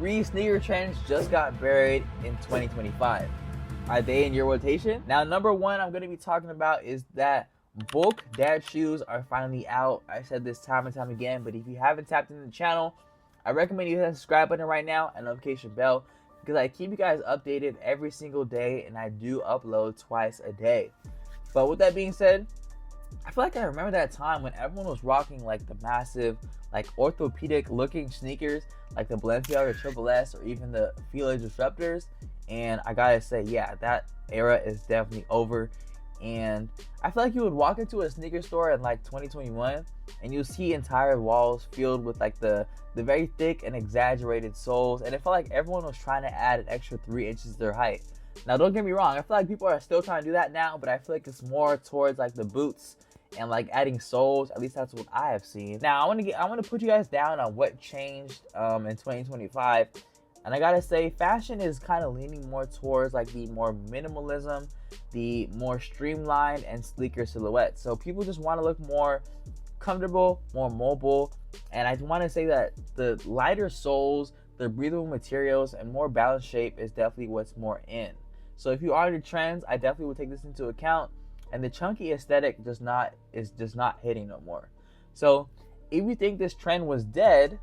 3 sneaker trends just got buried in 2025. Are they in your rotation? Now, number one I'm going to be talking about is that bulk dad shoes are finally out. I said this time and time again, but if you haven't tapped into the channel, I recommend you hit the subscribe button right now and notification bell, because I keep you guys updated every single day and I do upload twice a day. But with that being said, I feel like I remember that time when everyone was rocking like the massive, like orthopedic looking sneakers, like the Balenciaga Triple S or even the Fila Disruptors. And I gotta say, yeah, that era is definitely over. And I feel like you would walk into a sneaker store in like 2021 and you'll see entire walls filled with like the very thick and exaggerated soles. And it felt like everyone was trying to add an extra 3 inches to their height. Now, don't get me wrong, I feel like people are still trying to do that now, but I feel like it's more towards like the boots and like adding soles. At least that's what I have seen. Now, I want to put you guys down on what changed in 2025. And I gotta say, fashion is kind of leaning more towards like the more minimalism, the more streamlined and sleeker silhouettes. So people just want to look more comfortable, more mobile. And I want to say that the lighter soles, the breathable materials, and more balanced shape is definitely what's more in. So if you are into trends, I definitely would take this into account. And the chunky aesthetic is just not hitting no more. So if you think this trend was dead,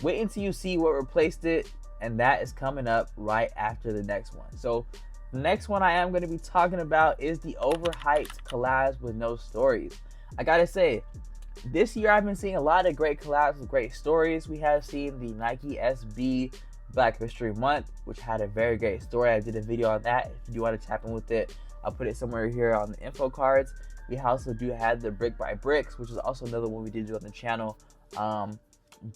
wait until you see what replaced it, and that is coming up right after the next one. So the next one I am going to be talking about is the overhyped collabs with no stories. I gotta say, this year I've been seeing a lot of great collabs with great stories. We have seen the Nike SB Black History Month, which had a very great story. I did a video on that. If you do want to tap in with it, I'll put it somewhere here on the info cards. We also do have the Brick by Bricks, which is also another one we did do on the channel.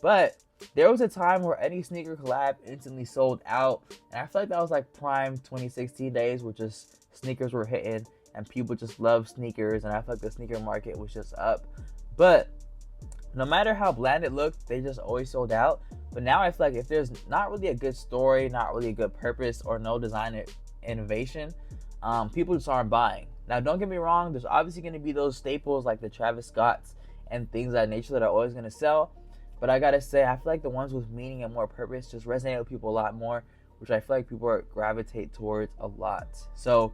But there was a time where any sneaker collab instantly sold out, and I feel like that was like prime 2016 days, where just sneakers were hitting and people just love sneakers, and I feel like the sneaker market was just up. But no matter how bland it looked, they just always sold out. But now I feel like if there's not really a good story, not really a good purpose, or no design innovation, people just aren't buying. Now, don't get me wrong, there's obviously going to be those staples like the Travis Scotts and things of that nature that are always going to sell. But I gotta say, I feel like the ones with meaning and more purpose just resonate with people a lot more, which I feel like people gravitate towards a lot. So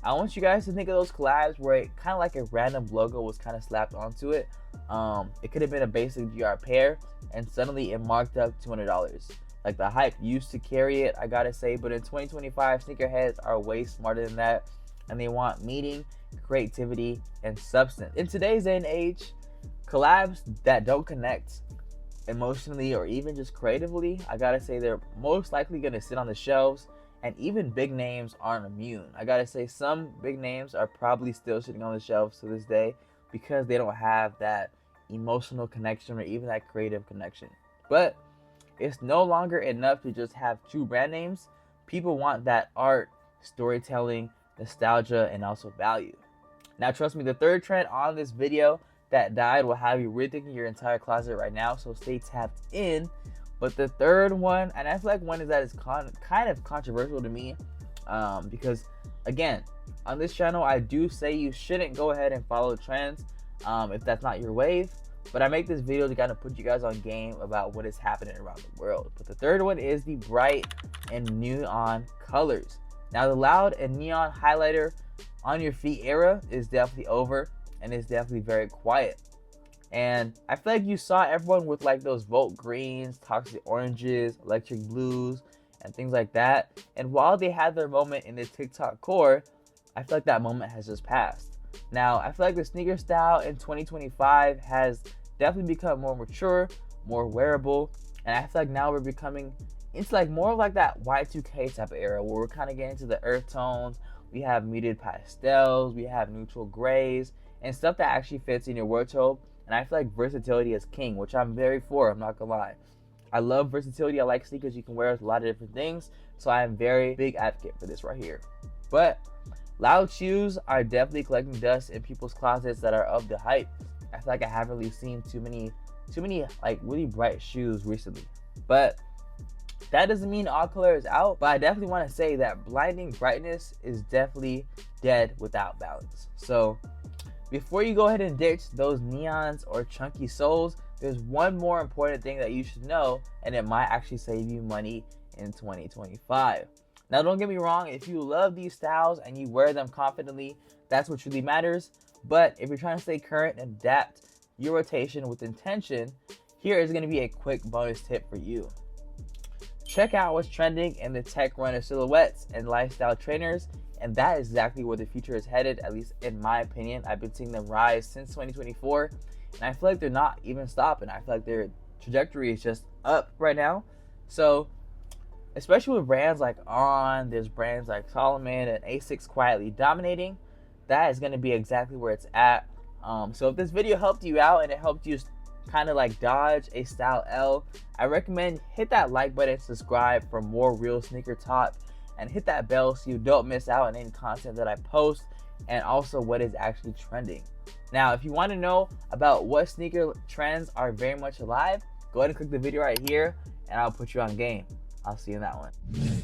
I want you guys to think of those collabs where it kind of like a random logo was kind of slapped onto it. It could have been a basic GR pair, and suddenly it marked up $200. Like, the hype used to carry it, I gotta say. But in 2025, sneakerheads are way smarter than that, and they want meaning, creativity, and substance. In today's day and age, collabs that don't connect emotionally or even just creatively, I gotta say they're most likely gonna sit on the shelves, and even big names aren't immune. I gotta say, some big names are probably still sitting on the shelves to this day because they don't have that emotional connection or even that creative connection. But it's no longer enough to just have 2 brand names. People want that art, storytelling, nostalgia, and also value. Now, trust me, the third trend on this video that died will have you rethinking your entire closet right now, so stay tapped in. But the third one, and I feel like one is that is kind of controversial to me, because again, on this channel I do say you shouldn't go ahead and follow trends if that's not your wave, but I make this video to kind of put you guys on game about what is happening around the world. But the third one is the bright and neon colors. Now, the loud and neon highlighter on your feet era is definitely over, and it's definitely very quiet. And I feel like you saw everyone with like those Volt greens, toxic oranges, electric blues, and things like that. And while they had their moment in the TikTok core, I feel like that moment has just passed. Now, I feel like the sneaker style in 2025 has definitely become more mature, more wearable, and I feel like now we're becoming into like more of like that Y2K type of era, where we're kind of getting to the earth tones. We have muted pastels, we have neutral grays, and stuff that actually fits in your wardrobe. And I feel like versatility is king, which I'm very for, I'm not gonna lie. I love versatility. I like sneakers you can wear with a lot of different things, so I am very big advocate for this right here. But loud shoes are definitely collecting dust in people's closets that are of the hype. I feel like I haven't really seen too many like really bright shoes recently. But that doesn't mean all color is out, but I definitely want to say that blinding brightness is definitely dead without balance. So before you go ahead and ditch those neons or chunky soles, there's one more important thing that you should know, and it might actually save you money in 2025. Now, don't get me wrong, if you love these styles and you wear them confidently, that's what truly matters. But if you're trying to stay current and adapt your rotation with intention, here is going to be a quick bonus tip for you. Check out what's trending in the tech runner silhouettes and lifestyle trainers, and that is exactly where the future is headed, at least in my opinion. I've been seeing them rise since 2024, and I feel like they're not even stopping. I feel like their trajectory is just up right now. So, especially with brands like On, there's brands like Solomon and Asics quietly dominating, that is going to be exactly where it's at. So if this video helped you out and it helped you kind of like dodge a style L, I recommend hit that like button, subscribe for more real sneaker talk, and hit that bell so you don't miss out on any content that I post and also what is actually trending. Now, if you want to know about what sneaker trends are very much alive, go ahead and click the video right here and I'll put you on game. I'll see you in that one.